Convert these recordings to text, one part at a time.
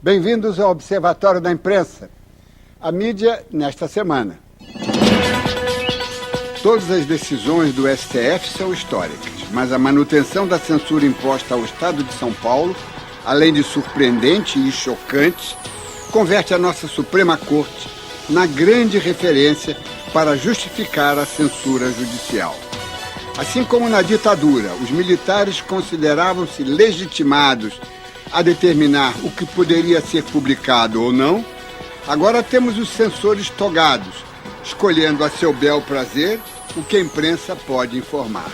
Bem-vindos ao Observatório da Imprensa, a mídia nesta semana. Todas as decisões do STF são históricas, mas a manutenção da censura imposta ao Estado de São Paulo, além de surpreendente e chocante, converte a nossa Suprema Corte na grande referência para justificar a censura judicial. Assim como na ditadura, os militares consideravam-se legitimados a determinar o que poderia ser publicado ou não, agora temos os censores togados, escolhendo a seu bel prazer o que a imprensa pode informar.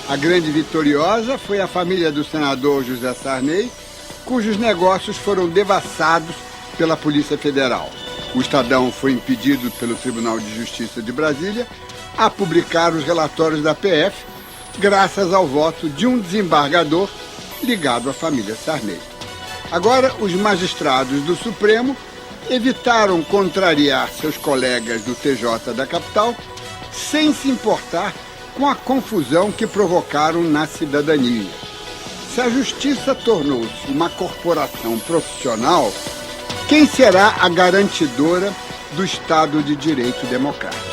A grande vitoriosa foi a família do senador José Sarney, cujos negócios foram devassados pela Polícia Federal. O Estadão foi impedido pelo Tribunal de Justiça de Brasília a publicar os relatórios da PF, graças ao voto de um desembargador ligado à família Sarney. Agora, os magistrados do Supremo evitaram contrariar seus colegas do TJ da capital, sem se importar com a confusão que provocaram na cidadania. Se a justiça tornou-se uma corporação profissional, quem será a garantidora do Estado de Direito democrático?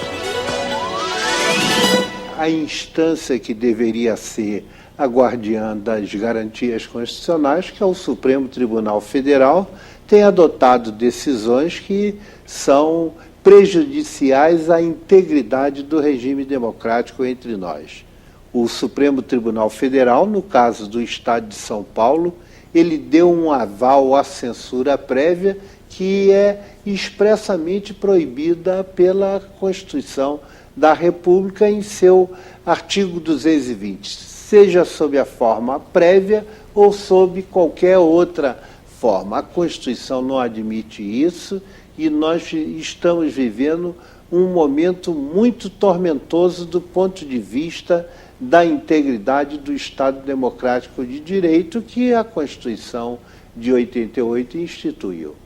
A instância que deveria ser a guardiã das garantias constitucionais, que é o Supremo Tribunal Federal, tem adotado decisões que são prejudiciais à integridade do regime democrático entre nós. O Supremo Tribunal Federal, no caso do Estado de São Paulo, ele deu um aval à censura prévia que é expressamente proibida pela Constituição da República em seu artigo 220, seja sob a forma prévia ou sob qualquer outra forma. A Constituição não admite isso e nós estamos vivendo um momento muito tormentoso do ponto de vista da integridade do Estado Democrático de Direito que a Constituição de 88 instituiu.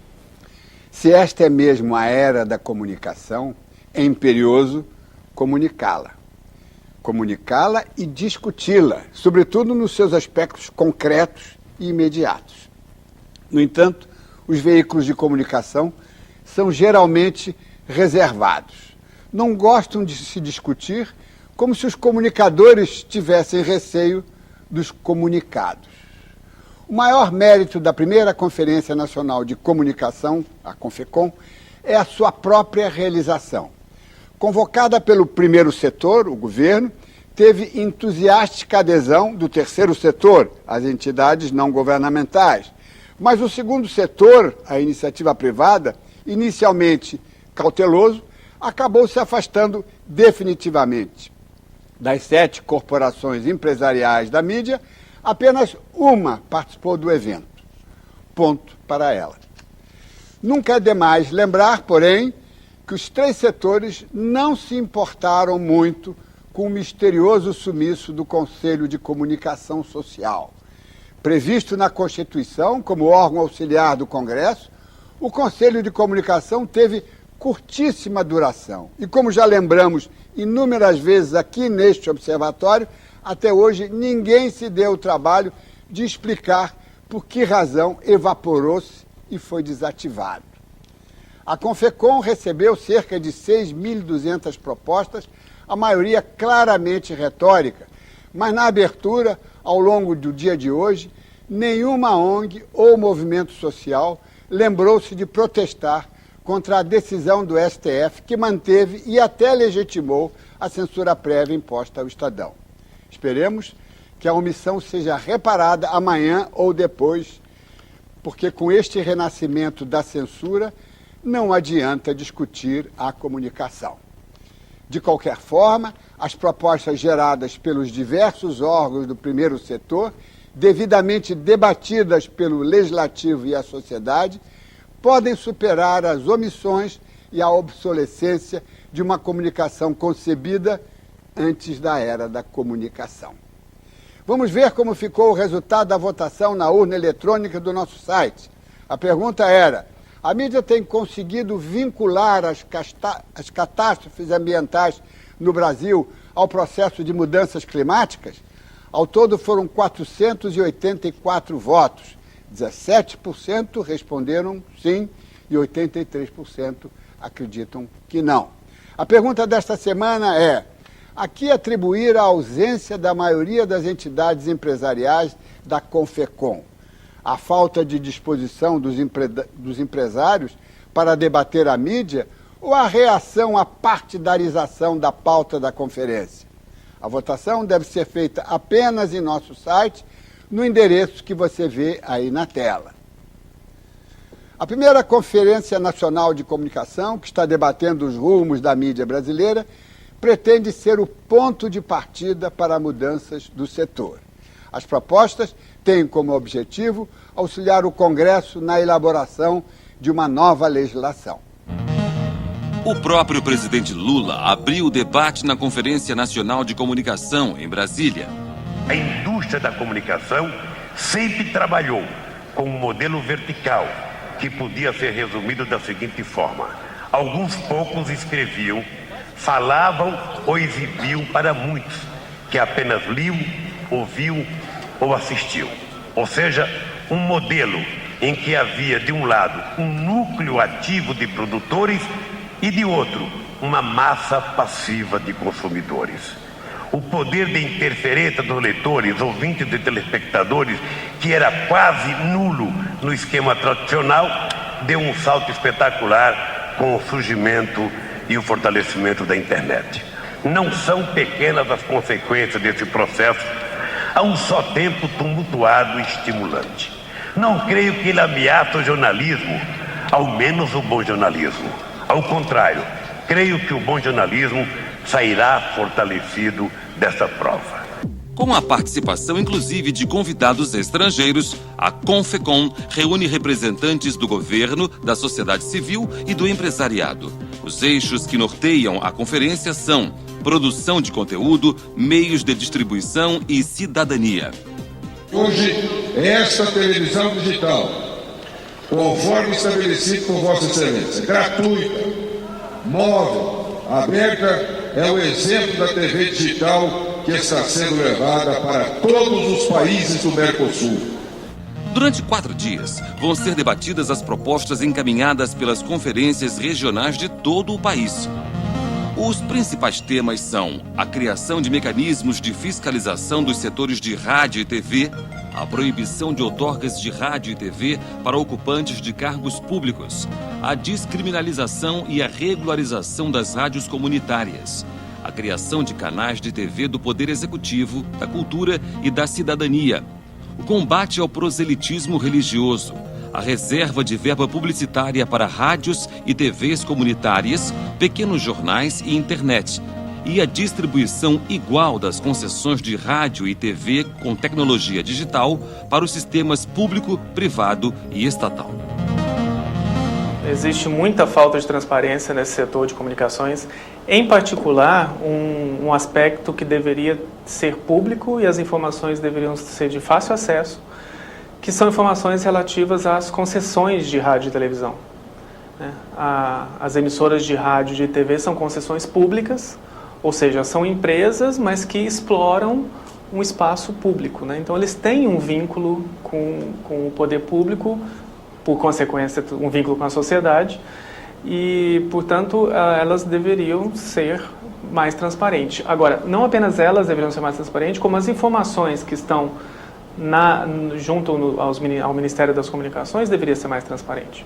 Se esta é mesmo a era da comunicação, é imperioso comunicá-la. Comunicá-la e discuti-la, sobretudo nos seus aspectos concretos e imediatos. No entanto, os veículos de comunicação são geralmente reservados. Não gostam de se discutir, como se os comunicadores tivessem receio dos comunicados. O maior mérito da primeira Conferência Nacional de Comunicação, a CONFECOM, é a sua própria realização. Convocada pelo primeiro setor, o governo, teve entusiástica adesão do terceiro setor, as entidades não governamentais. Mas o segundo setor, a iniciativa privada, inicialmente cauteloso, acabou se afastando definitivamente. Das 7 corporações empresariais da mídia, apenas uma participou do evento. Ponto para ela. Nunca é demais lembrar, porém, que os 3 setores não se importaram muito com o misterioso sumiço do Conselho de Comunicação Social. Previsto na Constituição como órgão auxiliar do Congresso, o Conselho de Comunicação teve curtíssima duração. E como já lembramos inúmeras vezes aqui neste observatório, até hoje ninguém se deu o trabalho de explicar por que razão evaporou-se e foi desativado. A CONFECOM recebeu cerca de 6.200 propostas, a maioria claramente retórica, mas na abertura, ao longo do dia de hoje, nenhuma ONG ou movimento social lembrou-se de protestar contra a decisão do STF que manteve e até legitimou a censura prévia imposta ao Estadão. Esperemos que a omissão seja reparada amanhã ou depois, porque com este renascimento da censura, não adianta discutir a comunicação. De qualquer forma, as propostas geradas pelos diversos órgãos do primeiro setor, devidamente debatidas pelo Legislativo e a sociedade, podem superar as omissões e a obsolescência de uma comunicação concebida antes da era da comunicação. Vamos ver como ficou o resultado da votação na urna eletrônica do nosso site. A pergunta era: a mídia tem conseguido vincular as catástrofes ambientais no Brasil ao processo de mudanças climáticas? Ao todo foram 484 votos. 17% responderam sim e 83% acreditam que não. A pergunta desta semana é: a que atribuir a ausência da maioria das entidades empresariais da CONFECOM? A falta de disposição dos empresários para debater a mídia ou a reação à partidarização da pauta da conferência? A votação deve ser feita apenas em nosso site, no endereço que você vê aí na tela. A primeira Conferência Nacional de Comunicação, que está debatendo os rumos da mídia brasileira, pretende ser o ponto de partida para mudanças do setor. As propostas têm como objetivo auxiliar o Congresso na elaboração de uma nova legislação. O próprio presidente Lula abriu o debate na Conferência Nacional de Comunicação, em Brasília. A indústria da comunicação sempre trabalhou com um modelo vertical, que podia ser resumido da seguinte forma: alguns poucos escreviam, falavam ou exibiam para muitos, que apenas liam, ouviam ou assistiam. Ou seja, um modelo em que havia, de um lado, um núcleo ativo de produtores e, de outro, uma massa passiva de consumidores. O poder de interferência dos leitores, ouvintes e telespectadores, que era quase nulo no esquema tradicional, deu um salto espetacular com o surgimento e o fortalecimento da internet. Não são pequenas as consequências desse processo, a um só tempo tumultuado e estimulante. Não creio que ele ameaça o jornalismo, ao menos o bom jornalismo. Ao contrário, creio que o bom jornalismo sairá fortalecido dessa prova. Com a participação, inclusive, de convidados estrangeiros, a CONFECOM reúne representantes do governo, da sociedade civil e do empresariado. Os eixos que norteiam a conferência são produção de conteúdo, meios de distribuição e cidadania. Hoje, esta televisão digital, conforme estabelecido por Vossa Excelência, gratuita, móvel, aberta, é o exemplo da TV digital que está sendo levada para todos os países do Mercosul. Durante 4 dias, vão ser debatidas as propostas encaminhadas pelas conferências regionais de todo o país. Os principais temas são a criação de mecanismos de fiscalização dos setores de rádio e TV, a proibição de outorgas de rádio e TV para ocupantes de cargos públicos, a descriminalização e a regularização das rádios comunitárias, a criação de canais de TV do Poder Executivo, da Cultura e da Cidadania, o combate ao proselitismo religioso, a reserva de verba publicitária para rádios e TVs comunitárias, pequenos jornais e internet, e a distribuição igual das concessões de rádio e TV com tecnologia digital para os sistemas público, privado e estatal. Existe muita falta de transparência nesse setor de comunicações, em particular um aspecto que deveria ser público e as informações deveriam ser de fácil acesso, que são informações relativas às concessões de rádio e televisão. As emissoras de rádio e de TV são concessões públicas, ou seja, são empresas, mas que exploram um espaço público. Então, eles têm um vínculo com o poder público, por consequência, um vínculo com a sociedade, e, portanto, elas deveriam ser mais transparentes. Agora, não apenas elas deveriam ser mais transparentes, como as informações que estão junto ao Ministério das Comunicações deveria ser mais transparente.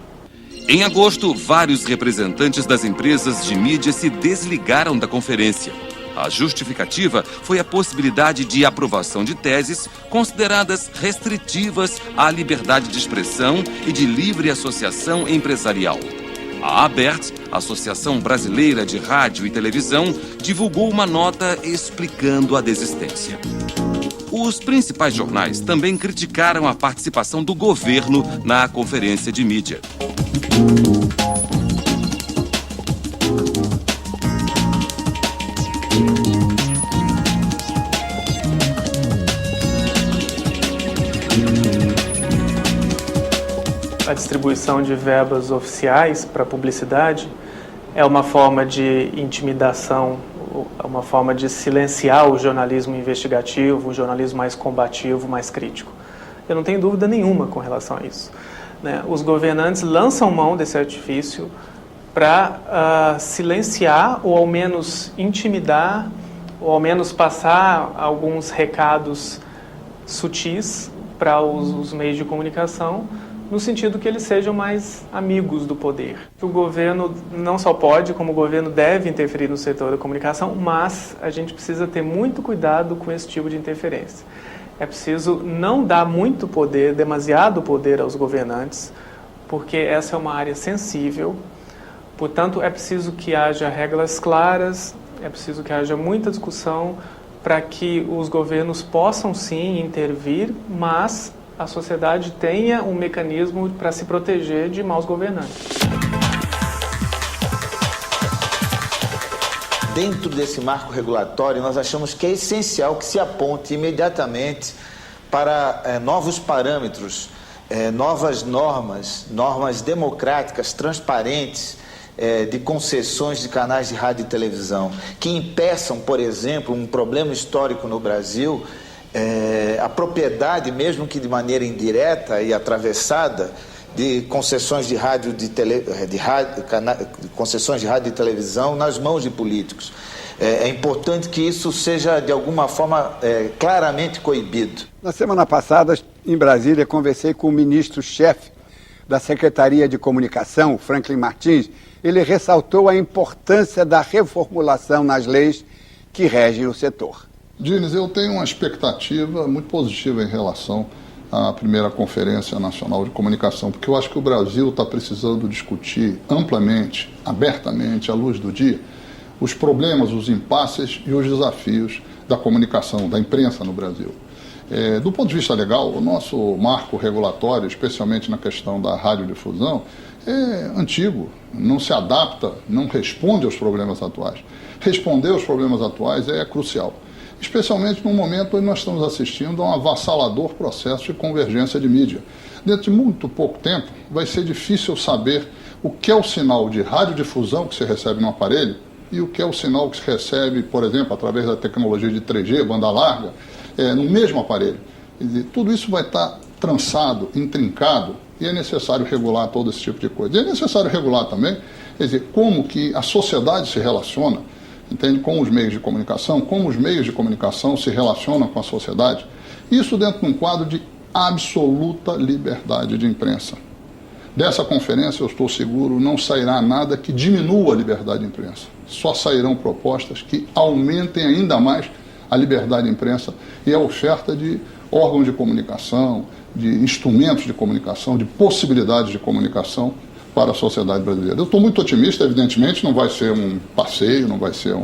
Em agosto, vários representantes das empresas de mídia se desligaram da conferência. A justificativa foi a possibilidade de aprovação de teses consideradas restritivas à liberdade de expressão e de livre associação empresarial. A ABERT, Associação Brasileira de Rádio e Televisão, divulgou uma nota explicando a desistência. Os principais jornais também criticaram a participação do governo na conferência de mídia. A distribuição de verbas oficiais para publicidade é uma forma de intimidação, é uma forma de silenciar o jornalismo investigativo, o jornalismo mais combativo, mais crítico. Eu não tenho dúvida nenhuma com relação a isso, né? Os governantes lançam mão desse artifício para silenciar ou ao menos intimidar ou ao menos passar alguns recados sutis para os meios de comunicação, no sentido que eles sejam mais amigos do poder. O governo não só pode, como o governo deve interferir no setor da comunicação, mas a gente precisa ter muito cuidado com esse tipo de interferência. É preciso não dar muito poder, demasiado poder aos governantes, porque essa é uma área sensível. Portanto, é preciso que haja regras claras, é preciso que haja muita discussão para que os governos possam sim intervir, mas a sociedade tenha um mecanismo para se proteger de maus governantes. Dentro desse marco regulatório, nós achamos que é essencial que se aponte imediatamente para novos parâmetros, novas normas democráticas, transparentes, de concessões de canais de rádio e televisão, que impeçam, por exemplo, um problema histórico no Brasil, a propriedade, mesmo que de maneira indireta e atravessada, de concessões de concessões de rádio e televisão nas mãos de políticos. É importante que isso seja, de alguma forma, claramente coibido. Na semana passada, em Brasília, conversei com o ministro-chefe da Secretaria de Comunicação, Franklin Martins. Ele ressaltou a importância da reformulação nas leis que regem o setor. Diniz, eu tenho uma expectativa muito positiva em relação à primeira Conferência Nacional de Comunicação, porque eu acho que o Brasil está precisando discutir amplamente, abertamente, à luz do dia, os problemas, os impasses e os desafios da comunicação, da imprensa no Brasil. Do ponto de vista legal, o nosso marco regulatório, especialmente na questão da radiodifusão, é antigo, não se adapta, não responde aos problemas atuais. Responder aos problemas atuais é crucial, especialmente no momento em que nós estamos assistindo a um avassalador processo de convergência de mídia. Dentro de muito pouco tempo, vai ser difícil saber o que é o sinal de radiodifusão que se recebe no aparelho e o que é o sinal que se recebe, por exemplo, através da tecnologia de 3G, banda larga, no mesmo aparelho. Quer dizer, tudo isso vai estar trançado, intrincado, e é necessário regular todo esse tipo de coisa. E é necessário regular também, quer dizer, como que a sociedade se relaciona, entende, com os meios de comunicação, como os meios de comunicação se relacionam com a sociedade. Isso dentro de um quadro de absoluta liberdade de imprensa. Dessa conferência, eu estou seguro, não sairá nada que diminua a liberdade de imprensa. Só sairão propostas que aumentem ainda mais a liberdade de imprensa e a oferta de órgãos de comunicação, de instrumentos de comunicação, de possibilidades de comunicação para a sociedade brasileira. Eu estou muito otimista, evidentemente, não vai ser um passeio, não vai ser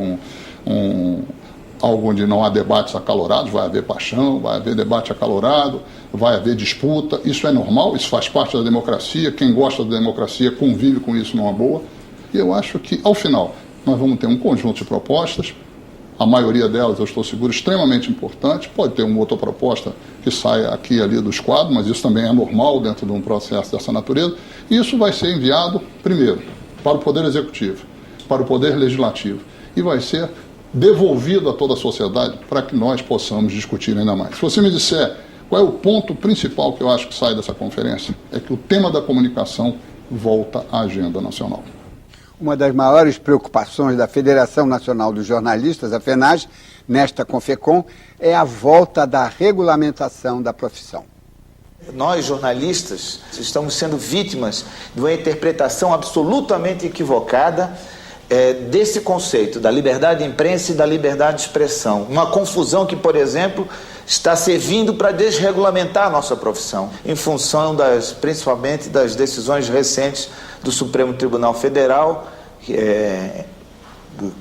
algo onde não há debates acalorados, vai haver paixão, vai haver debate acalorado, vai haver disputa, isso é normal, isso faz parte da democracia, quem gosta da democracia convive com isso numa boa, e eu acho que, ao final, nós vamos ter um conjunto de propostas, a maioria delas, eu estou seguro, extremamente importante. Pode ter uma outra proposta que saia aqui e ali do esquadro, mas isso também é normal dentro de um processo dessa natureza. E isso vai ser enviado, primeiro, para o Poder Executivo, para o Poder Legislativo, e vai ser devolvido a toda a sociedade para que nós possamos discutir ainda mais. Se você me disser qual é o ponto principal que eu acho que sai dessa conferência, é que o tema da comunicação volta à agenda nacional. Uma das maiores preocupações da Federação Nacional dos Jornalistas, a FENAJ, nesta Confecom, é a volta da regulamentação da profissão. Nós, jornalistas, estamos sendo vítimas de uma interpretação absolutamente equivocada desse conceito da liberdade de imprensa e da liberdade de expressão. Uma confusão que, por exemplo, está servindo para desregulamentar a nossa profissão, em função principalmente das decisões recentes do Supremo Tribunal Federal,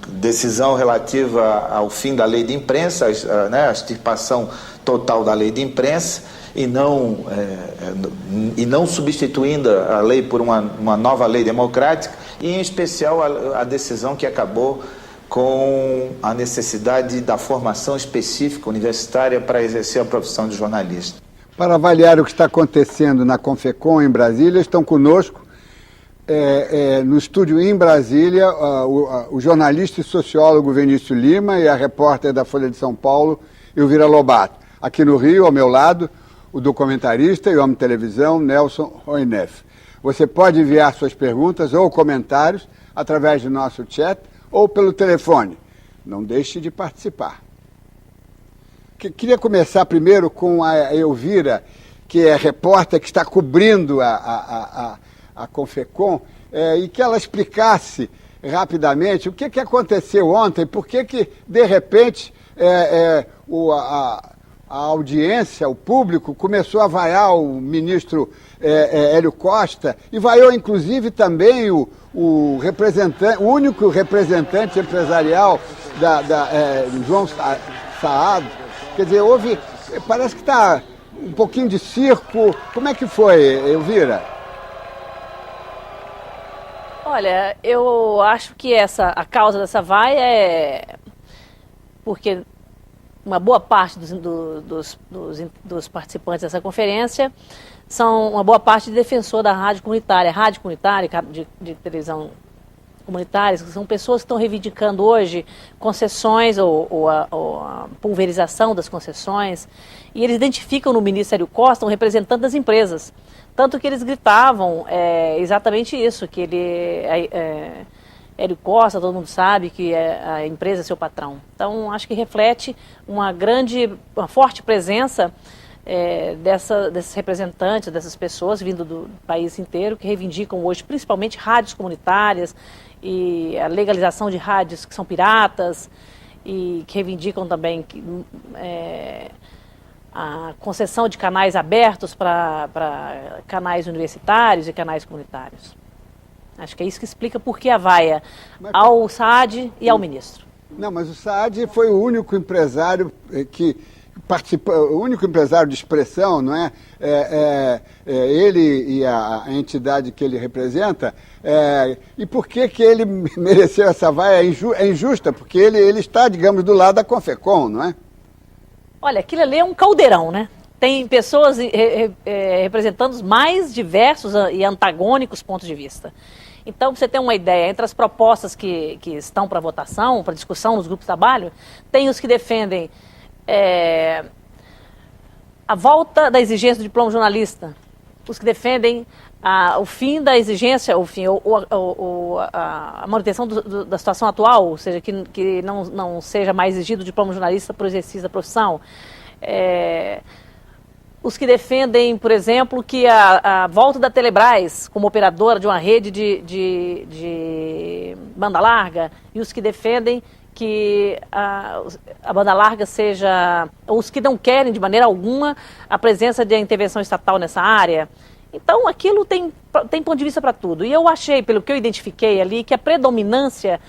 decisão relativa ao fim da lei de imprensa, a extirpação total da lei de imprensa, e não substituindo a lei por uma nova lei democrática, e em especial a decisão que acabou com a necessidade da formação específica universitária para exercer a profissão de jornalista. Para avaliar o que está acontecendo na Confecom em Brasília, estão conosco no estúdio em Brasília o jornalista e sociólogo Vinícius Lima e a repórter da Folha de São Paulo, Elvira Lobato. Aqui no Rio, ao meu lado, o documentarista e homem de televisão Nelson Roinef. Você pode enviar suas perguntas ou comentários através do nosso chat ou pelo telefone. Não deixe de participar. Queria começar primeiro com a Elvira, que é repórter que está cobrindo a Confecom, e que ela explicasse rapidamente o que aconteceu ontem, por que de repente a audiência, o público, começou a vaiar o ministro Hélio Costa e vaiou inclusive também o único representante empresarial João Saad. Quer dizer, parece que está um pouquinho de circo. Como é que foi, Elvira? Olha, eu acho que a causa dessa vaia é porque uma boa parte dos participantes dessa conferência são uma boa parte de defensor da rádio comunitária de televisão comunitárias, que são pessoas que estão reivindicando hoje concessões ou a pulverização das concessões, e eles identificam no ministro Hélio Costa um representante das empresas. Tanto que eles gritavam exatamente isso, que Hélio Costa, todo mundo sabe que a empresa é seu patrão. Então, acho que reflete uma forte presença desses representantes, dessas pessoas vindo do país inteiro, que reivindicam hoje principalmente rádios comunitárias e a legalização de rádios que são piratas, e que reivindicam também a concessão de canais abertos para canais universitários e canais comunitários. Acho que é isso que explica por que a vaia ao Saad e ao ministro. Não, mas o Saad foi o único empresário que participou, o único empresário de expressão, não é? Ele e a entidade que ele representa. E por que ele mereceu essa vaia? É injusta, porque ele está, digamos, do lado da Confecom, não é? Olha, aquilo ali é um caldeirão, né? Tem pessoas representando os mais diversos e antagônicos pontos de vista. Então, para você ter uma ideia, entre as propostas que estão para votação, para discussão nos grupos de trabalho, tem os que defendem a volta da exigência do diploma jornalista, os que defendem o fim da exigência, a manutenção da situação atual, ou seja, que não seja mais exigido o diploma jornalista para o exercício da profissão. Os que defendem, por exemplo, que a volta da Telebrás como operadora de uma rede de banda larga, e os que defendem que a banda larga seja, os que não querem de maneira alguma a presença de intervenção estatal nessa área. Então, aquilo tem ponto de vista para tudo. E eu achei, pelo que eu identifiquei ali, que a predominância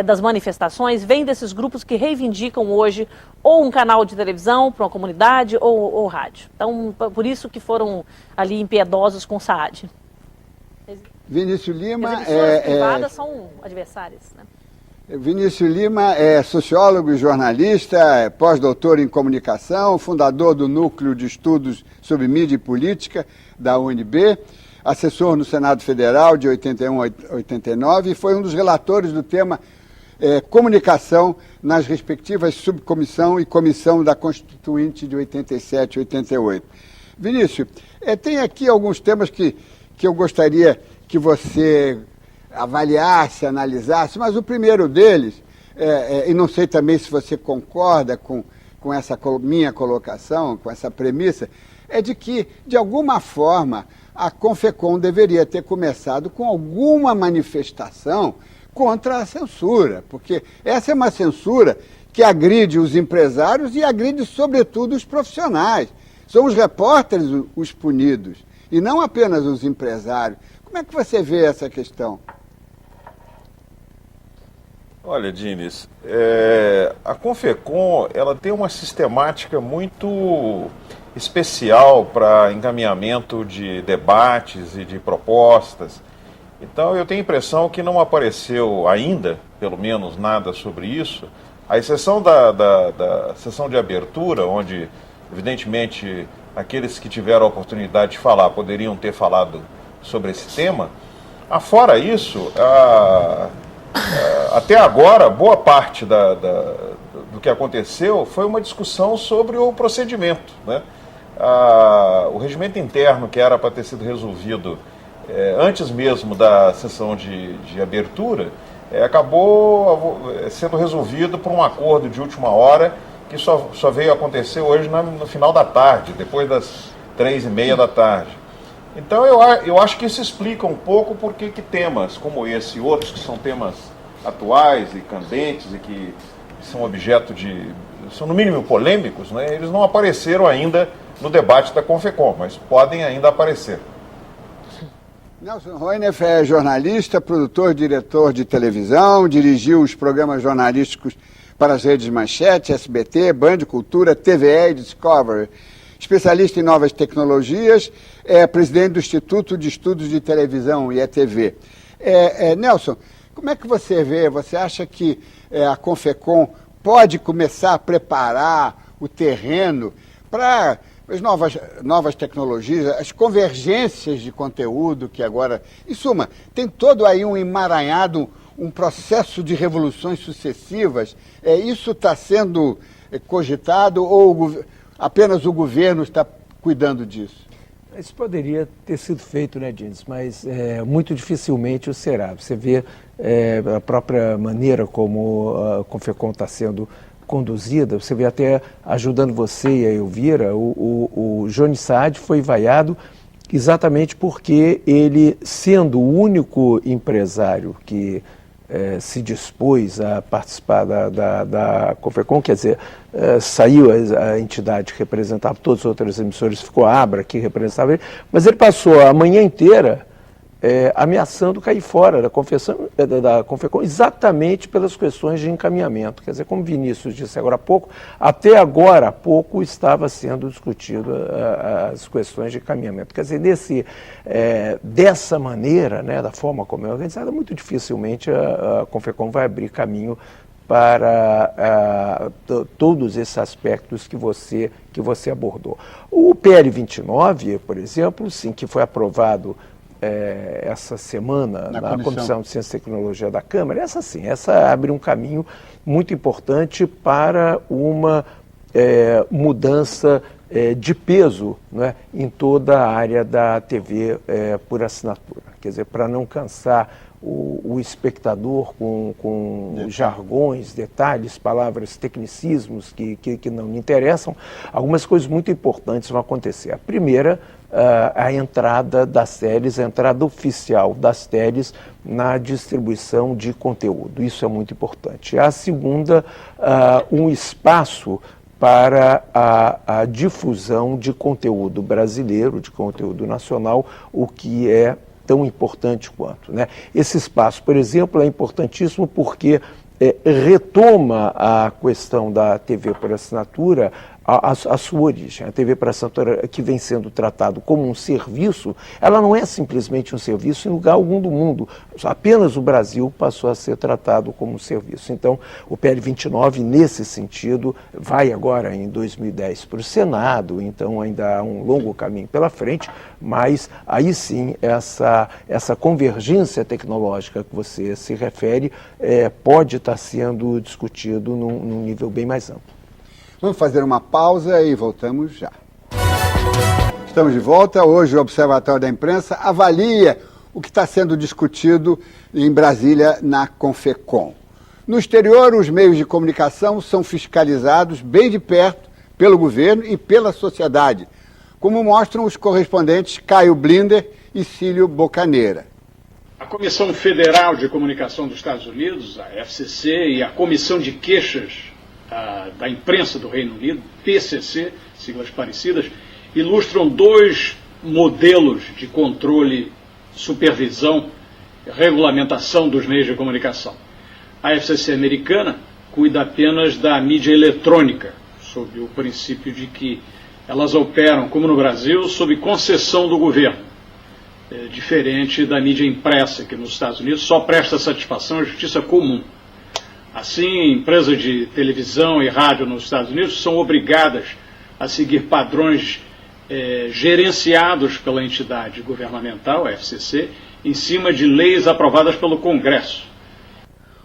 das manifestações vem desses grupos que reivindicam hoje ou um canal de televisão para uma comunidade ou rádio. Então, por isso que foram ali impiedosos com o Saad. Vinícius Lima... As emissoras privadas são adversárias, né? Vinícius Lima é sociólogo e jornalista, é pós-doutor em comunicação, fundador do Núcleo de Estudos sobre Mídia e Política da UNB, assessor no Senado Federal de 81 a 89 e foi um dos relatores do tema comunicação nas respectivas subcomissão e comissão da Constituinte de 87 e 88. Vinícius, tem aqui alguns temas que eu gostaria que você avaliasse, analisasse, mas o primeiro deles, e não sei também se você concorda com essa minha colocação, com essa premissa, é de que, de alguma forma, a Confecom deveria ter começado com alguma manifestação contra a censura, porque essa é uma censura que agride os empresários e agride, sobretudo, os profissionais. São os repórteres os punidos, e não apenas os empresários. Como é que você vê essa questão? Olha, Diniz, a Confecom ela tem uma sistemática muito especial para encaminhamento de debates e de propostas. Então eu tenho a impressão que não apareceu ainda, pelo menos nada sobre isso, à exceção da sessão de abertura, onde evidentemente aqueles que tiveram a oportunidade de falar poderiam ter falado sobre esse tema. Afora isso, até agora, boa parte do que aconteceu foi uma discussão sobre o procedimento, né? o regimento interno, que era para ter sido resolvido antes mesmo da sessão de abertura, acabou sendo resolvido por um acordo de última hora, que só veio acontecer hoje no final da tarde, depois das 3h30 da tarde. Então eu acho que isso explica um pouco por que temas como esse e outros, que são temas atuais e candentes e que são objeto são no mínimo polêmicos, né? Eles não apareceram ainda no debate da Confecom, mas podem ainda aparecer. Nelson Roinef é jornalista, produtor, diretor de televisão, dirigiu os programas jornalísticos para as redes Manchete, SBT, Band, Cultura, TVE e Discovery. Especialista em novas tecnologias, é presidente do Instituto de Estudos de Televisão, IETV. Nelson, como é que você vê, você acha que a Confecom pode começar a preparar o terreno para as novas tecnologias, as convergências de conteúdo que agora... Em suma, tem todo aí um emaranhado, um processo de revoluções sucessivas. Isso está sendo cogitado ou apenas o governo está cuidando disso? Isso poderia ter sido feito, né, Dines? Mas muito dificilmente o será. Você vê a própria maneira como a Confecom está sendo conduzida, você vê até ajudando você e a Elvira, o Johnny Saad foi vaiado exatamente porque ele, sendo o único empresário que se dispôs a participar da Confecom, quer dizer, saiu a entidade que representava todas as outras emissoras, ficou a Abra que representava ele, mas ele passou a manhã inteira ameaçando cair fora da Confecom exatamente pelas questões de encaminhamento. Quer dizer, como Vinícius disse agora há pouco, até agora há pouco estava sendo discutido as questões de encaminhamento. Quer dizer, dessa maneira, né, da forma como é organizada, muito dificilmente a Confecom vai abrir caminho para todos esses aspectos que você abordou. O PL 29, por exemplo, sim, que foi aprovado essa semana na Comissão de Ciência e Tecnologia da Câmara, essa abre um caminho muito importante para uma mudança de peso, né, em toda a área da TV por assinatura. Quer dizer, para não cansar o espectador com jargões, detalhes, palavras, tecnicismos que não lhe interessam, algumas coisas muito importantes vão acontecer. A primeira, a entrada das teles, a entrada oficial das teles na distribuição de conteúdo. Isso é muito importante. A segunda, um espaço para a difusão de conteúdo brasileiro, de conteúdo nacional, o que é tão importante quanto, né? Esse espaço, por exemplo, é importantíssimo porque retoma a questão da TV por assinatura a sua origem. A TV por assinatura, que vem sendo tratado como um serviço, ela não é simplesmente um serviço em lugar algum do mundo. Apenas o Brasil passou a ser tratado como um serviço. Então, o PL 29, nesse sentido, vai agora em 2010 para o Senado, então ainda há um longo caminho pela frente, mas aí sim, essa convergência tecnológica que você se refere pode estar sendo discutido num nível bem mais amplo. Vamos fazer uma pausa e voltamos já. Estamos de volta. Hoje o Observatório da Imprensa avalia o que está sendo discutido em Brasília na Confecom. No exterior, os meios de comunicação são fiscalizados bem de perto pelo governo e pela sociedade, como mostram os correspondentes Caio Blinder e Cílio Bocaneira. A Comissão Federal de Comunicação dos Estados Unidos, a FCC, e a Comissão de Queixas da Imprensa do Reino Unido, PCC, siglas parecidas, ilustram dois modelos de controle, supervisão e regulamentação dos meios de comunicação. A FCC americana cuida apenas da mídia eletrônica, sob o princípio de que elas operam, como no Brasil, sob concessão do governo, diferente da mídia impressa, que nos Estados Unidos só presta satisfação à justiça comum. Assim, empresas de televisão e rádio nos Estados Unidos são obrigadas a seguir padrões gerenciados pela entidade governamental, a FCC, em cima de leis aprovadas pelo Congresso.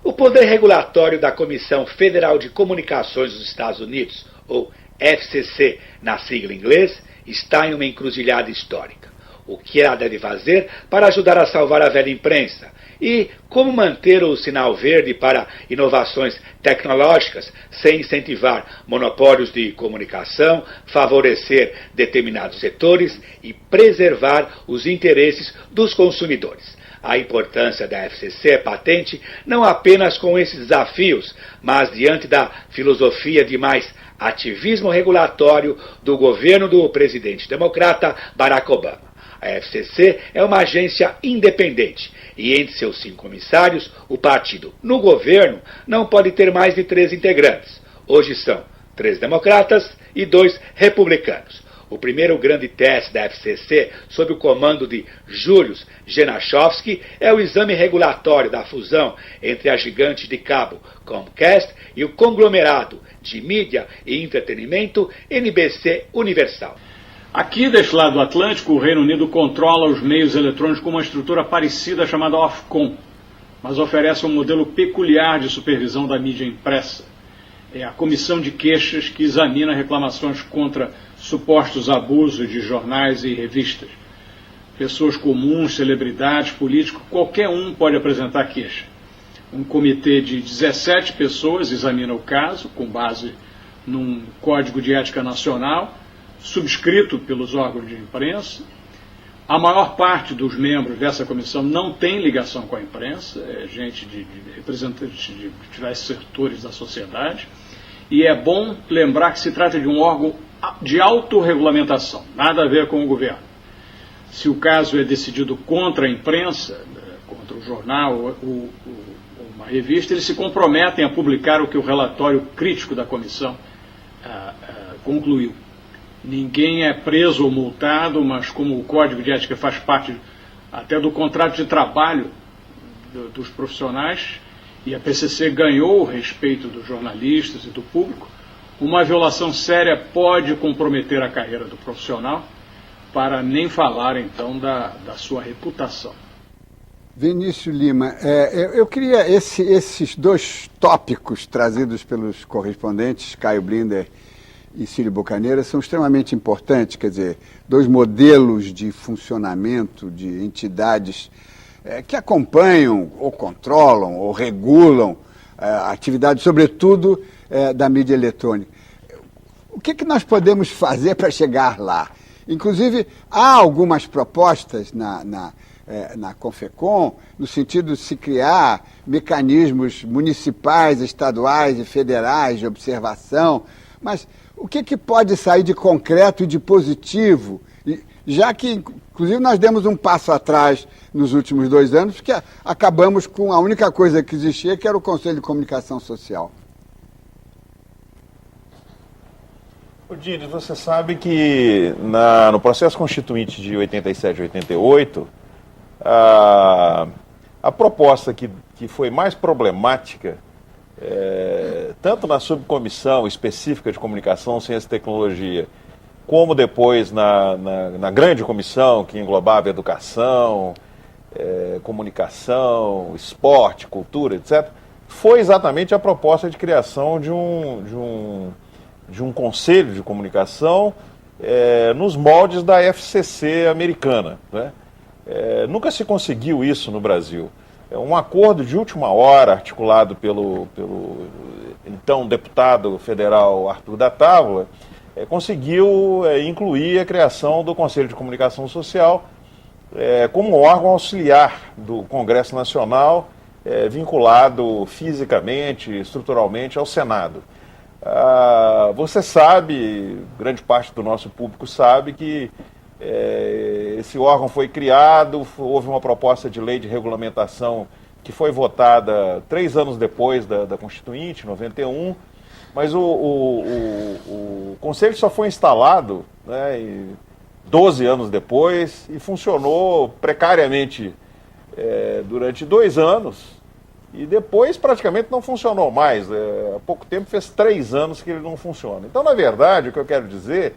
O poder regulatório da Comissão Federal de Comunicações dos Estados Unidos, ou FCC na sigla em inglês, está em uma encruzilhada histórica. O que ela deve fazer para ajudar a salvar a velha imprensa? E como manter o sinal verde para inovações tecnológicas sem incentivar monopólios de comunicação, favorecer determinados setores e preservar os interesses dos consumidores? A importância da FCC é patente não apenas com esses desafios, mas diante da filosofia de mais ativismo regulatório do governo do presidente democrata Barack Obama. A FCC é uma agência independente e entre seus 5 comissários, o partido no governo não pode ter mais de 3 integrantes. Hoje são 3 democratas e 2 republicanos. O primeiro grande teste da FCC, sob o comando de Julius Genachowski, é o exame regulatório da fusão entre a gigante de cabo Comcast e o conglomerado de mídia e entretenimento NBC Universal. Aqui, deste lado do Atlântico, o Reino Unido controla os meios eletrônicos com uma estrutura parecida chamada Ofcom, mas oferece um modelo peculiar de supervisão da mídia impressa. É a Comissão de Queixas que examina reclamações contra supostos abusos de jornais e revistas. Pessoas comuns, celebridades, políticos, qualquer um pode apresentar queixa. Um comitê de 17 pessoas examina o caso, com base num Código de Ética Nacional, subscrito pelos órgãos de imprensa. A maior parte dos membros dessa comissão não tem ligação com a imprensa, é gente de representantes de diversos setores da sociedade, e é bom lembrar que se trata de um órgão de autorregulamentação, nada a ver com o governo. Se o caso é decidido contra a imprensa, contra o jornal ou uma revista, eles se comprometem a publicar o que o relatório crítico da comissão concluiu. Ninguém é preso ou multado, mas como o Código de Ética faz parte até do contrato de trabalho dos profissionais, e a PCC ganhou o respeito dos jornalistas e do público, uma violação séria pode comprometer a carreira do profissional, para nem falar então da sua reputação. Vinícius Lima, eu queria esses 2 tópicos trazidos pelos correspondentes Caio Blinder e Círio Bocaneira são extremamente importantes, quer dizer, 2 modelos de funcionamento de entidades que acompanham ou controlam ou regulam a atividade, sobretudo da mídia eletrônica. O que nós podemos fazer para chegar lá? Inclusive, há algumas propostas na Confecom, no sentido de se criar mecanismos municipais, estaduais e federais de observação, mas o que pode sair de concreto e de positivo, já que, inclusive, nós demos um passo atrás nos últimos 2 anos, porque acabamos com a única coisa que existia, que era o Conselho de Comunicação Social. Dini, você sabe que no processo constituinte de 87 e 88, a proposta que foi mais problemática, tanto na subcomissão específica de comunicação, ciência e tecnologia, como depois na grande comissão que englobava educação, comunicação, esporte, cultura, etc., foi exatamente a proposta de criação de um conselho de comunicação nos moldes da FCC americana, né? Nunca se conseguiu isso no Brasil. Um acordo de última hora, articulado pelo então deputado federal Arthur da Távola, conseguiu incluir a criação do Conselho de Comunicação Social como órgão auxiliar do Congresso Nacional, vinculado fisicamente, estruturalmente ao Senado. Você sabe, grande parte do nosso público sabe, que esse órgão foi criado, houve uma proposta de lei de regulamentação que foi votada 3 anos depois da Constituinte, 91, mas o Conselho só foi instalado 12 anos depois e funcionou precariamente durante 2 anos. E depois praticamente não funcionou mais. Há pouco tempo fez 3 anos que ele não funciona. Então, na verdade, o que eu quero dizer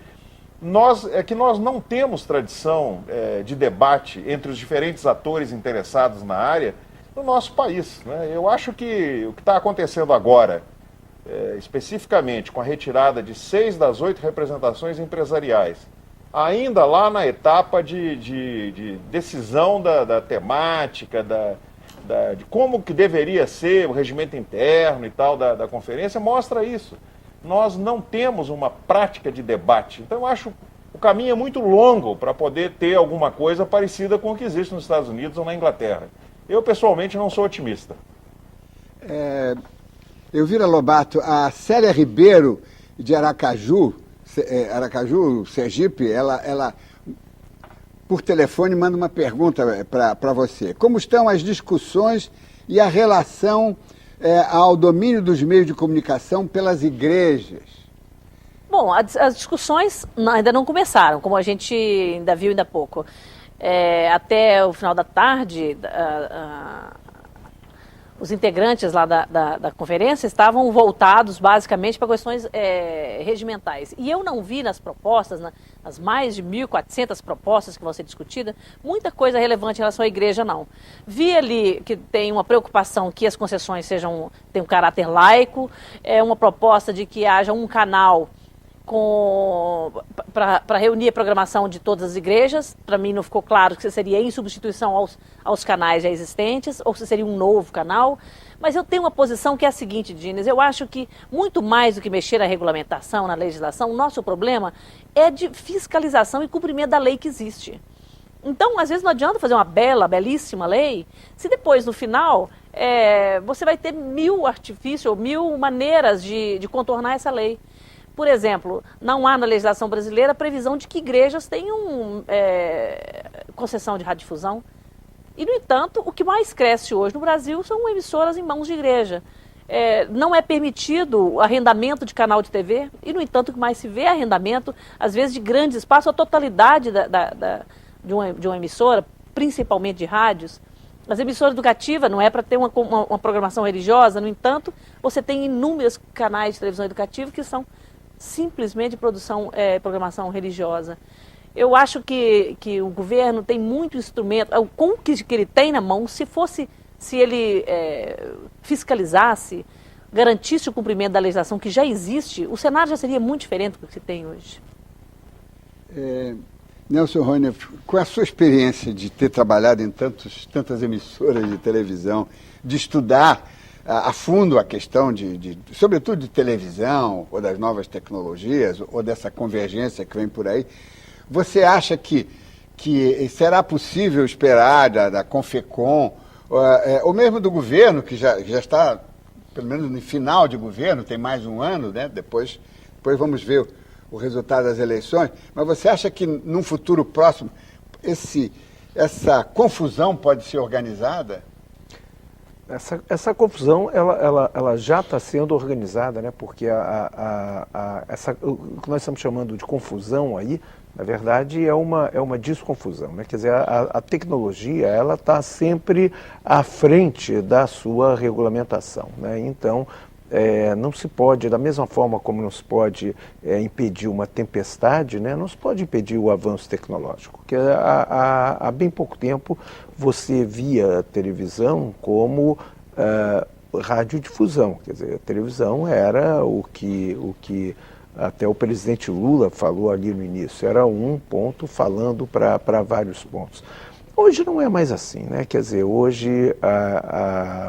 é que nós não temos tradição de debate entre os diferentes atores interessados na área no nosso país, né? Eu acho que o que está acontecendo agora, especificamente com a retirada de 6 das 8 representações empresariais ainda lá na etapa de decisão da temática, de como que deveria ser o regimento interno e tal da conferência, mostra isso. Nós não temos uma prática de debate. Então, eu acho o caminho é muito longo para poder ter alguma coisa parecida com o que existe nos Estados Unidos ou na Inglaterra. Eu, pessoalmente, não sou otimista. Elvira Lobato, a Célia Ribeiro de Aracaju, Sergipe, ela por telefone manda uma pergunta para você. Como estão as discussões e a relação ao domínio dos meios de comunicação pelas igrejas? Bom, as discussões ainda não começaram, como a gente ainda viu ainda há pouco. Até o final da tarde, os integrantes lá da conferência estavam voltados basicamente para questões regimentais. E eu não vi nas propostas, nas mais de 1.400 propostas que vão ser discutidas, muita coisa relevante em relação à igreja, não. Vi ali que tem uma preocupação que as concessões tenham um caráter laico, uma proposta de que haja um canal para reunir a programação de todas as igrejas. Para mim não ficou claro se seria em substituição aos canais já existentes ou se seria um novo canal. Mas eu tenho uma posição que é a seguinte, Dines, eu acho que muito mais do que mexer na regulamentação, na legislação, o nosso problema é de fiscalização e cumprimento da lei que existe. Então, às vezes não adianta fazer uma belíssima lei, se depois, no final, você vai ter 1000 artifícios ou 1000 maneiras de contornar essa lei. Por exemplo, não há na legislação brasileira previsão de que igrejas tenham concessão de radiodifusão. E, no entanto, o que mais cresce hoje no Brasil são emissoras em mãos de igreja. Não é permitido o arrendamento de canal de TV, e, no entanto, o que mais se vê é arrendamento, às vezes, de grandes espaços, a totalidade de uma emissora, principalmente de rádios. As emissoras educativas não é para ter uma programação religiosa, no entanto, você tem inúmeros canais de televisão educativa que são simplesmente programação religiosa. Eu acho que o governo tem muito instrumento, com o que ele tem na mão, se ele fiscalizasse, garantisse o cumprimento da legislação que já existe, o cenário já seria muito diferente do que se tem hoje. Nelson Rony, com a sua experiência de ter trabalhado em tantas emissoras de televisão, de estudar a fundo a questão sobretudo de televisão, ou das novas tecnologias, ou dessa convergência que vem por aí, você acha que será possível esperar da Confecom, ou mesmo do governo, que já está, pelo menos no final de governo, tem mais um ano, né? Depois vamos ver o resultado das eleições, mas você acha que num futuro próximo essa confusão pode ser organizada? Essa confusão ela já está sendo organizada, né? Porque o que nós estamos chamando de confusão aí, na verdade, é uma desconfusão, né? Quer dizer, a tecnologia ela está sempre à frente da sua regulamentação, né? Então, não se pode, da mesma forma como não se pode impedir uma tempestade, né? Não se pode impedir o avanço tecnológico. Porque há bem pouco tempo você via a televisão como radiodifusão. Quer dizer, a televisão era o que até o presidente Lula falou ali no início, era um ponto falando para vários pontos. Hoje não é mais assim, né? Quer dizer, hoje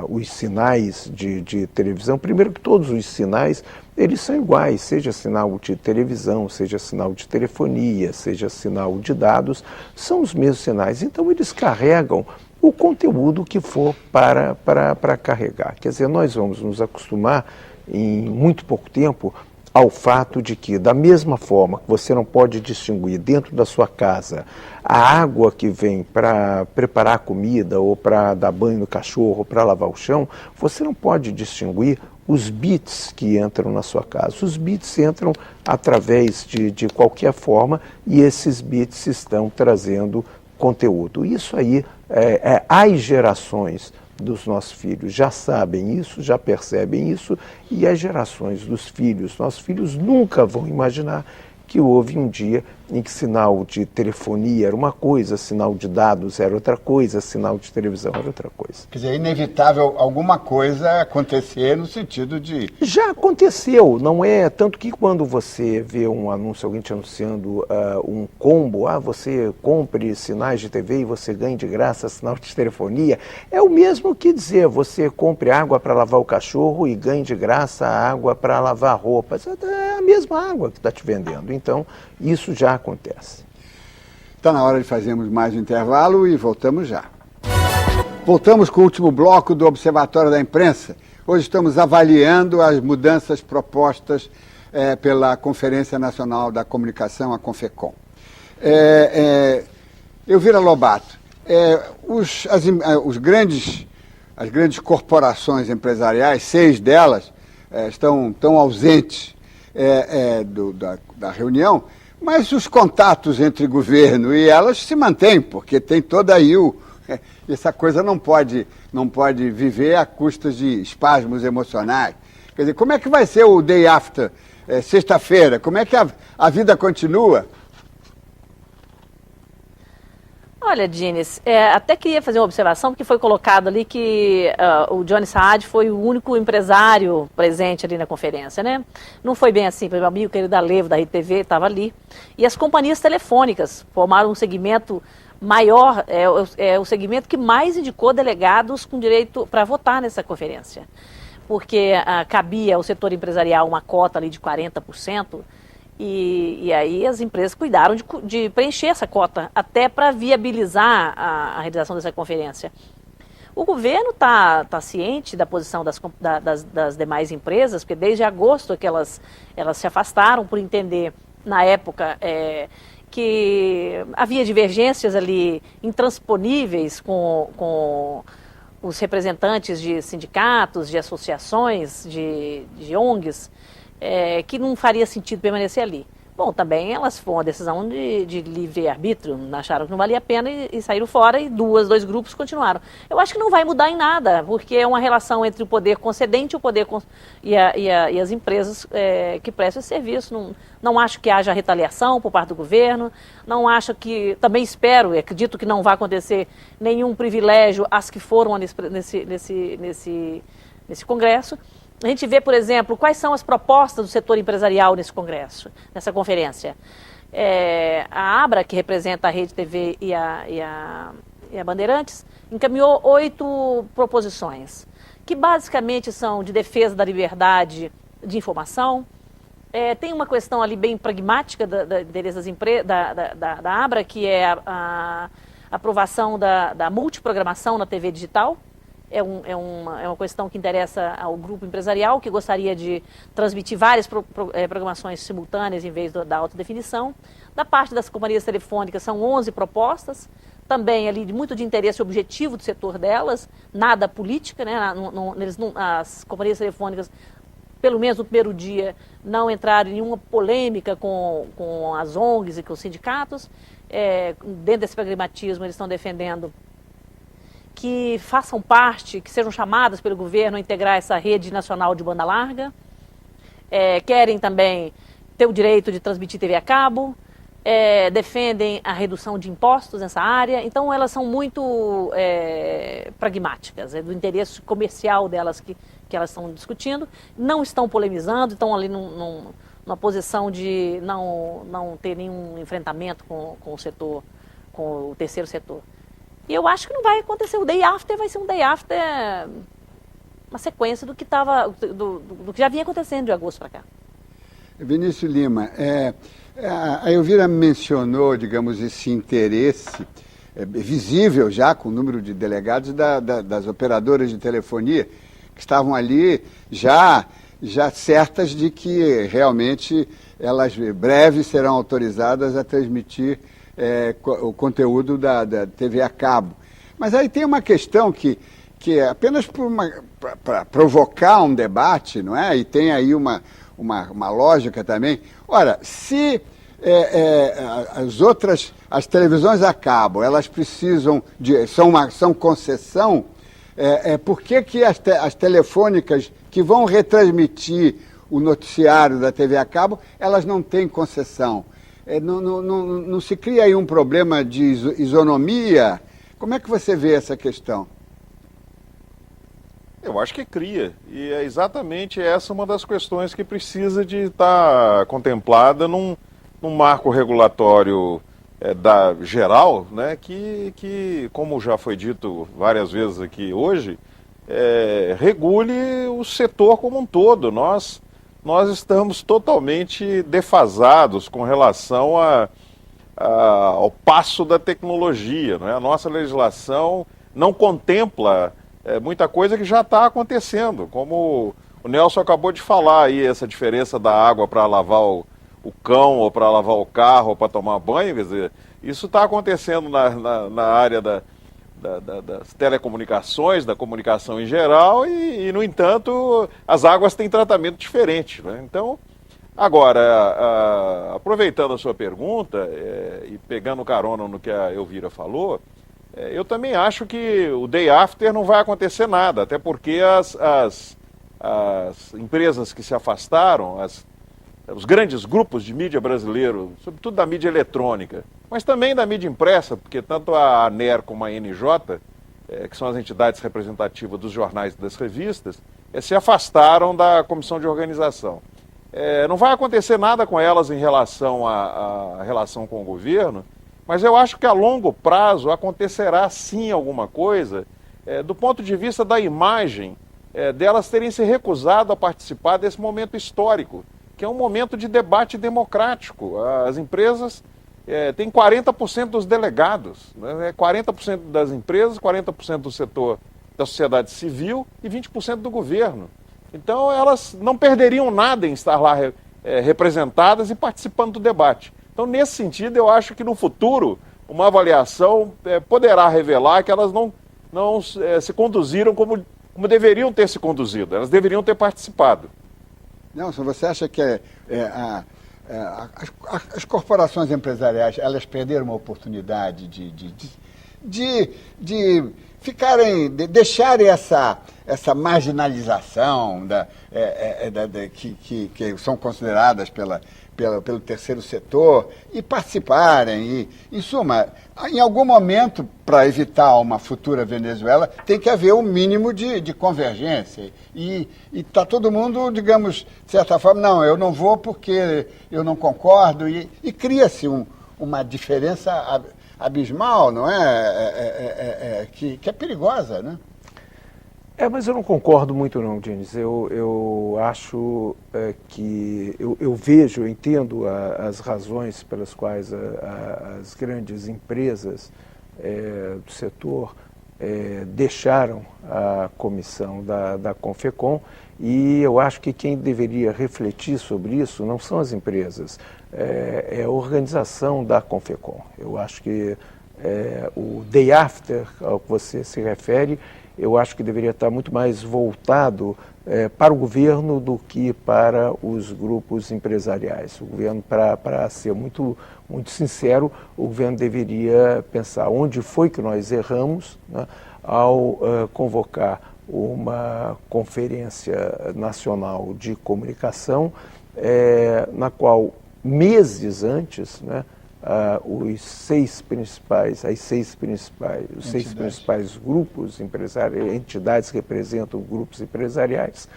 os sinais de televisão, primeiro que todos os sinais, eles são iguais, seja sinal de televisão, seja sinal de telefonia, seja sinal de dados, são os mesmos sinais. Então eles carregam o conteúdo que for para carregar. Quer dizer, nós vamos nos acostumar em muito pouco tempo ao fato de que, da mesma forma que você não pode distinguir dentro da sua casa a água que vem para preparar a comida ou para dar banho no cachorro ou para lavar o chão, você não pode distinguir os bits que entram na sua casa. Os bits entram através de qualquer forma e esses bits estão trazendo conteúdo. Isso aí, as gerações dos nossos filhos já sabem isso, já percebem isso, e as gerações dos filhos, nossos filhos nunca vão imaginar que houve um dia em que sinal de telefonia era uma coisa, sinal de dados era outra coisa, sinal de televisão era outra coisa. Quer dizer, é inevitável alguma coisa acontecer no sentido de... Já aconteceu, não é? Tanto que quando você vê um anúncio, alguém te anunciando um combo, você compre sinais de TV e você ganhe de graça sinal de telefonia, é o mesmo que dizer, você compre água para lavar o cachorro e ganhe de graça água para lavar roupas. É a mesma água que está te vendendo. Então, isso já acontece. Está na hora de fazermos mais um intervalo e voltamos já. Voltamos com o último bloco do Observatório da Imprensa. Hoje estamos avaliando as mudanças propostas pela Conferência Nacional da Comunicação, a CONFECOM. Elvira Lobato, as grandes corporações empresariais, 6 delas, estão ausentes da reunião, mas os contatos entre governo e elas se mantêm, porque tem toda aí essa coisa não pode viver à custa de espasmos emocionais. Quer dizer, como é que vai ser o day after, sexta-feira? Como é que a vida continua? Olha, Dines, até queria fazer uma observação, porque foi colocado ali que o Johnny Saad foi o único empresário presente ali na conferência, né? Não foi bem assim, meu amigo querido Alevo, da RedeTV, estava ali. E as companhias telefônicas formaram um segmento maior, o segmento que mais indicou delegados com direito para votar nessa conferência. Porque cabia ao setor empresarial uma cota ali de 40%, e aí as empresas cuidaram de preencher essa cota, até para viabilizar a realização dessa conferência. O governo está ciente da posição das demais empresas, porque desde agosto que elas se afastaram por entender, na época, que havia divergências ali intransponíveis com os representantes de sindicatos, de associações, de ONGs, que não faria sentido permanecer ali. Bom, também elas foram uma decisão de livre-arbítrio, acharam que não valia a pena e saíram fora, e dois grupos continuaram. Eu acho que não vai mudar em nada, porque é uma relação entre o poder concedente e as empresas que prestam esse serviço. Não acho que haja retaliação por parte do governo, não acho que, também espero e acredito que não vai acontecer nenhum privilégio às que foram nesse congresso. A gente vê, por exemplo, quais são as propostas do setor empresarial nesse congresso, nessa conferência. A Abra, que representa a RedeTV e a Bandeirantes, encaminhou 8 proposições, que basicamente são de defesa da liberdade de informação. Tem uma questão ali bem pragmática da Abra, que é a aprovação da multiprogramação na TV digital. É uma questão que interessa ao grupo empresarial, que gostaria de transmitir várias programações simultâneas em vez da alta definição. Da parte das companhias telefônicas, são 11 propostas, também ali muito de interesse objetivo do setor delas, nada política, né? As companhias telefônicas, pelo menos no primeiro dia, não entraram em nenhuma polêmica com as ONGs e com os sindicatos. Dentro desse pragmatismo, eles estão defendendo que façam parte, que sejam chamadas pelo governo a integrar essa rede nacional de banda larga. Querem também ter o direito de transmitir TV a cabo, defendem a redução de impostos nessa área. Então, elas são muito pragmáticas, do interesse comercial delas que elas estão discutindo, não estão polemizando, estão ali numa posição de não ter nenhum enfrentamento com o setor, com o terceiro setor. E eu acho que não vai acontecer. O day after vai ser um day after, uma sequência do que já vinha acontecendo de agosto para cá. Vinícius Lima, a Elvira mencionou, digamos, esse interesse visível já com o número de delegados das operadoras de telefonia que estavam ali já certas de que realmente elas breve serão autorizadas a transmitir o conteúdo da TV a cabo. Mas aí tem uma questão que é apenas para provocar um debate, não é? E tem aí uma lógica também. Ora, se as televisões a cabo, elas precisam são concessão, por que as telefônicas que vão retransmitir o noticiário da TV a cabo, elas não têm concessão. Não se cria aí um problema de isonomia? Como é que você vê essa questão? Eu acho que cria, e é exatamente essa uma das questões que precisa de estar contemplada num marco regulatório geral, né, que, como já foi dito várias vezes aqui hoje, regule o setor como um todo. Nós estamos totalmente defasados com relação ao passo da tecnologia, não é? A nossa legislação não contempla muita coisa que já está acontecendo, como o Nelson acabou de falar aí, essa diferença da água para lavar o cão, ou para lavar o carro, ou para tomar banho, quer dizer, isso está acontecendo na área das telecomunicações, da comunicação em geral, e, no entanto, as águas têm tratamento diferente, né? Então, agora, aproveitando a sua pergunta e pegando carona no que a Elvira falou, eu também acho que o day after não vai acontecer nada, até porque as empresas que se afastaram, os grandes grupos de mídia brasileiro, sobretudo da mídia eletrônica, mas também da mídia impressa, porque tanto a ANER como a NJ, que são as entidades representativas dos jornais e das revistas, se afastaram da comissão de organização. Não vai acontecer nada com elas em relação à relação com o governo, mas eu acho que a longo prazo acontecerá sim alguma coisa, do ponto de vista da imagem, delas terem se recusado a participar desse momento histórico, que é um momento de debate democrático. As empresas têm 40% dos delegados, né? 40% das empresas, 40% do setor da sociedade civil e 20% do governo. Então elas não perderiam nada em estar lá representadas e participando do debate. Então, nesse sentido, eu acho que no futuro uma avaliação poderá revelar que elas não se conduziram como deveriam ter se conduzido, elas deveriam ter participado. Nelson, você acha que as corporações empresariais, elas perderam uma oportunidade de deixarem essa marginalização que são consideradas pelo terceiro setor e participarem? Em suma, em algum momento, para evitar uma futura Venezuela, tem que haver um mínimo de convergência. E está todo mundo, digamos, de certa forma, não, eu não vou porque eu não concordo. E cria-se uma diferença abismal, não é? Que é perigosa, né? Mas eu não concordo muito não, Diniz. Eu acho que eu vejo, eu entendo as razões pelas quais as grandes empresas do setor deixaram a comissão da CONFECOM, e eu acho que quem deveria refletir sobre isso não são as empresas, é a organização da CONFECOM. Eu acho que o day after ao que você se refere, eu acho que deveria estar muito mais voltado para o governo do que para os grupos empresariais. O governo, para ser muito sincero, o governo deveria pensar onde foi que nós erramos, né, ao convocar uma conferência nacional de comunicação, na qual meses antes, né, os seis principais grupos empresariais, entidades que representam grupos empresariais,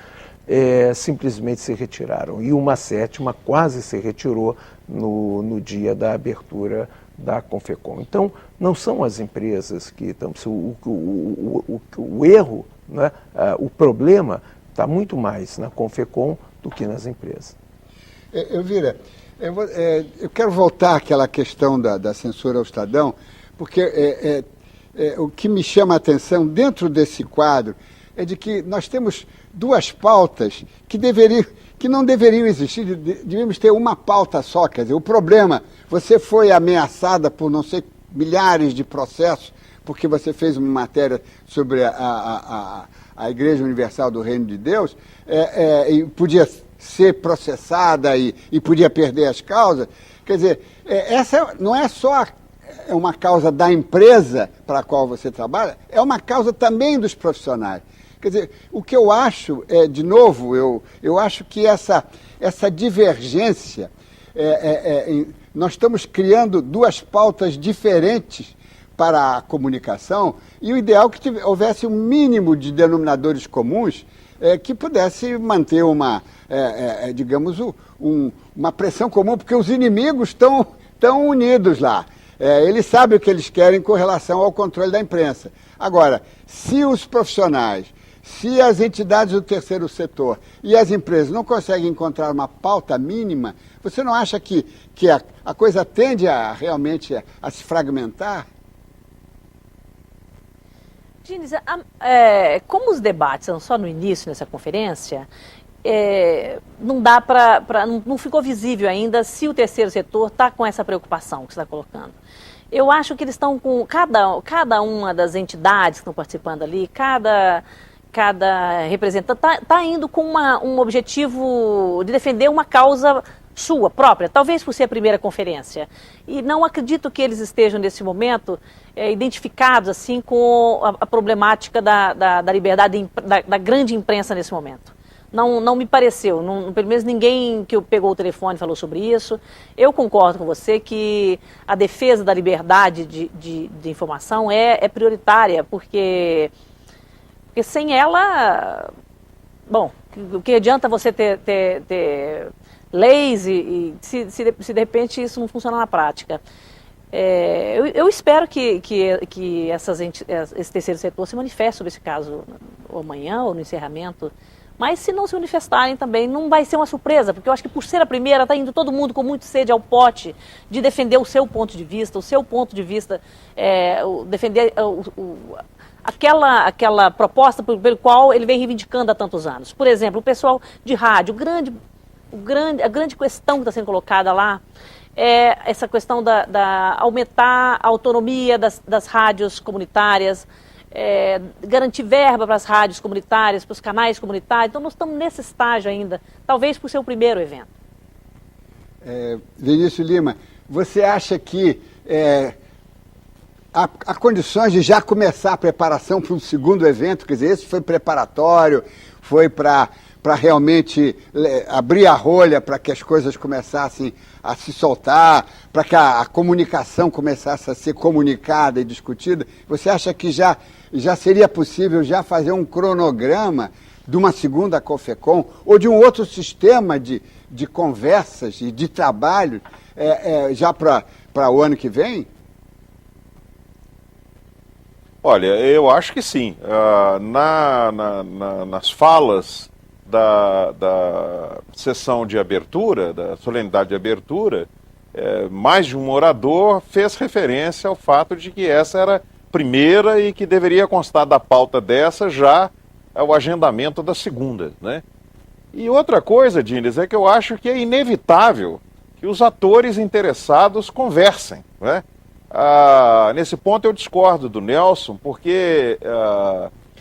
simplesmente se retiraram. E uma sétima quase se retirou no dia da abertura da CONFECOM. Então, não são as empresas que estão... O erro, né, o problema está muito mais na CONFECOM do que nas empresas. Elvira, eu quero voltar àquela questão da censura ao Estadão, porque o que me chama a atenção dentro desse quadro é de que nós temos duas pautas que não deveriam existir, devíamos ter uma pauta só. Quer dizer, o problema, você foi ameaçada por não sei milhares de processos porque você fez uma matéria sobre a Igreja Universal do Reino de Deus, e podia ser processada e podia perder as causas. Quer dizer, essa não é só uma causa da empresa para a qual você trabalha, é uma causa também dos profissionais. Quer dizer, o que eu acho, de novo, eu acho que essa divergência, nós estamos criando duas pautas diferentes para a comunicação, e o ideal é que houvesse um mínimo de denominadores comuns que pudesse manter digamos, uma pressão comum, porque os inimigos estão unidos lá. Eles sabem o que eles querem com relação ao controle da imprensa. Agora, se os profissionais, se as entidades do terceiro setor e as empresas não conseguem encontrar uma pauta mínima, você não acha que a coisa tende realmente a se fragmentar? Gines, como os debates são só no início nessa conferência, não dá não ficou visível ainda se o terceiro setor está com essa preocupação que você está colocando. Eu acho que eles estão com cada uma das entidades que estão participando ali, cada representante está indo com um objetivo de defender uma causa sua, própria, talvez por ser a primeira conferência. E não acredito que eles estejam, nesse momento, identificados assim com a problemática da liberdade, da grande imprensa nesse momento. Não me pareceu, pelo menos ninguém que pegou o telefone falou sobre isso. Eu concordo com você que a defesa da liberdade de informação é prioritária, porque sem ela, bom, o que adianta você ter leis e se de repente isso não funciona na prática. Eu espero que esse terceiro setor se manifeste sobre esse caso ou amanhã ou no encerramento, mas se não se manifestarem também não vai ser uma surpresa, porque eu acho que por ser a primeira está indo todo mundo com muito sede ao pote de defender o seu ponto de vista, defender aquela proposta pelo qual ele vem reivindicando há tantos anos. Por exemplo, o pessoal de rádio, a grande questão que está sendo colocada lá é essa questão da aumentar a autonomia das rádios comunitárias, garantir verba para as rádios comunitárias, para os canais comunitários. Então nós estamos nesse estágio ainda, talvez por ser o primeiro evento. Vinícius Lima, você acha que há condições de já começar a preparação para um segundo evento? Quer dizer, esse foi preparatório, foi para realmente abrir a rolha para que as coisas começassem a se soltar, para que a comunicação começasse a ser comunicada e discutida. Você acha que já seria possível já fazer um cronograma de uma segunda CONFECOM ou de um outro sistema de conversas e de trabalho já para o ano que vem? Olha, eu acho que sim. Nas falas da sessão de abertura, da solenidade de abertura, mais de um orador fez referência ao fato de que essa era a primeira e que deveria constar da pauta dessa já o agendamento da segunda, né? E outra coisa, Dines, é que eu acho que é inevitável que os atores interessados conversem, né? Nesse ponto eu discordo do Nelson, porque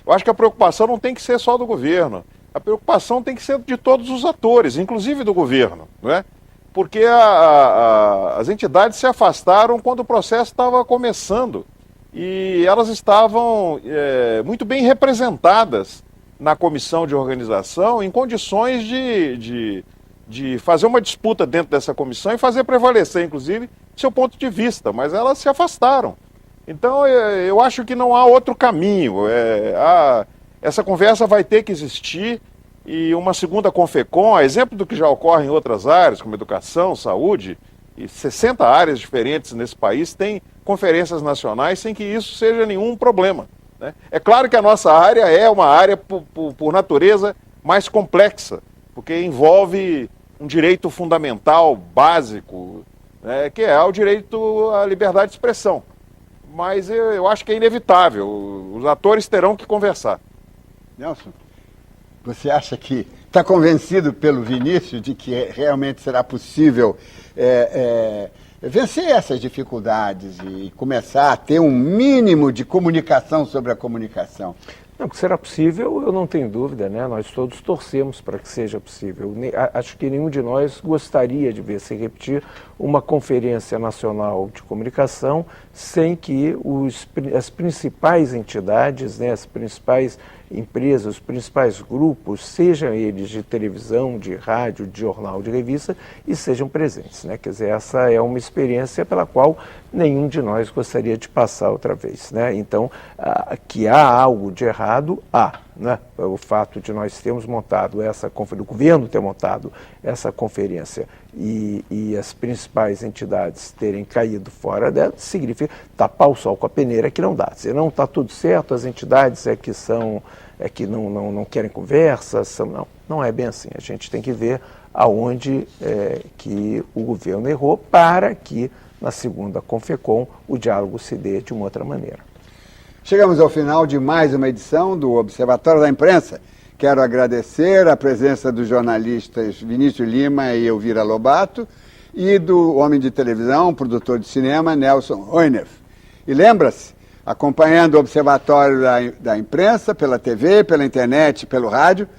eu acho que a preocupação não tem que ser só do governo. A preocupação tem que ser de todos os atores, inclusive do governo, né? Porque as entidades se afastaram quando o processo estava começando e elas estavam muito bem representadas na comissão de organização em condições de fazer uma disputa dentro dessa comissão e fazer prevalecer, inclusive, seu ponto de vista, mas elas se afastaram. Então, eu acho que não há outro caminho. Essa conversa vai ter que existir e uma segunda CONFECOM, a exemplo do que já ocorre em outras áreas, como educação, saúde, e 60 áreas diferentes nesse país têm conferências nacionais sem que isso seja nenhum problema, né? É claro que a nossa área é uma área, por natureza, mais complexa, porque envolve um direito fundamental, básico, né, que é o direito à liberdade de expressão. Mas eu acho que é inevitável, os atores terão que conversar. Nelson, você acha que está convencido pelo Vinícius de que realmente será possível vencer essas dificuldades e começar a ter um mínimo de comunicação sobre a comunicação? Não, que será possível, eu não tenho dúvida, né? Nós todos torcemos para que seja possível. Acho que nenhum de nós gostaria de ver se repetir uma conferência nacional de comunicação sem que as principais entidades, né, as principais empresas, os principais grupos, sejam eles de televisão, de rádio, de jornal, de revista, e sejam presentes, né? Quer dizer, essa é uma experiência pela qual nenhum de nós gostaria de passar outra vez, né? Então, que há algo de errado, há, né? O fato de nós termos montado essa conferência, o governo ter montado essa conferência e as principais entidades terem caído fora dela, significa tapar o sol com a peneira, que não dá. Se não está tudo certo, as entidades que não querem conversa, não é bem assim. A gente tem que ver aonde que o governo errou para que na segunda Confecom o diálogo se dê de uma outra maneira. Chegamos ao final de mais uma edição do Observatório da Imprensa. Quero agradecer a presença dos jornalistas Vinícius Lima e Elvira Lobato e do homem de televisão, produtor de cinema, Nelson Roineff. E lembra-se, acompanhando o Observatório da Imprensa, pela TV, pela internet, pelo rádio,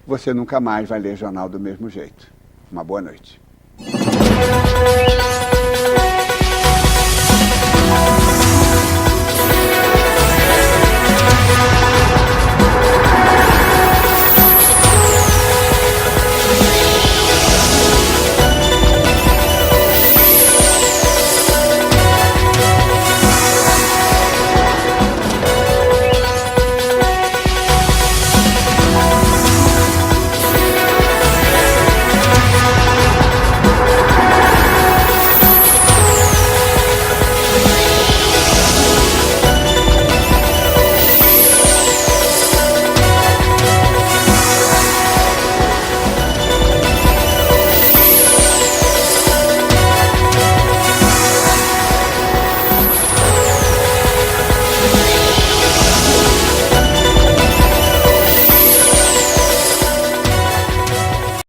você nunca mais vai ler jornal do mesmo jeito. Uma boa noite.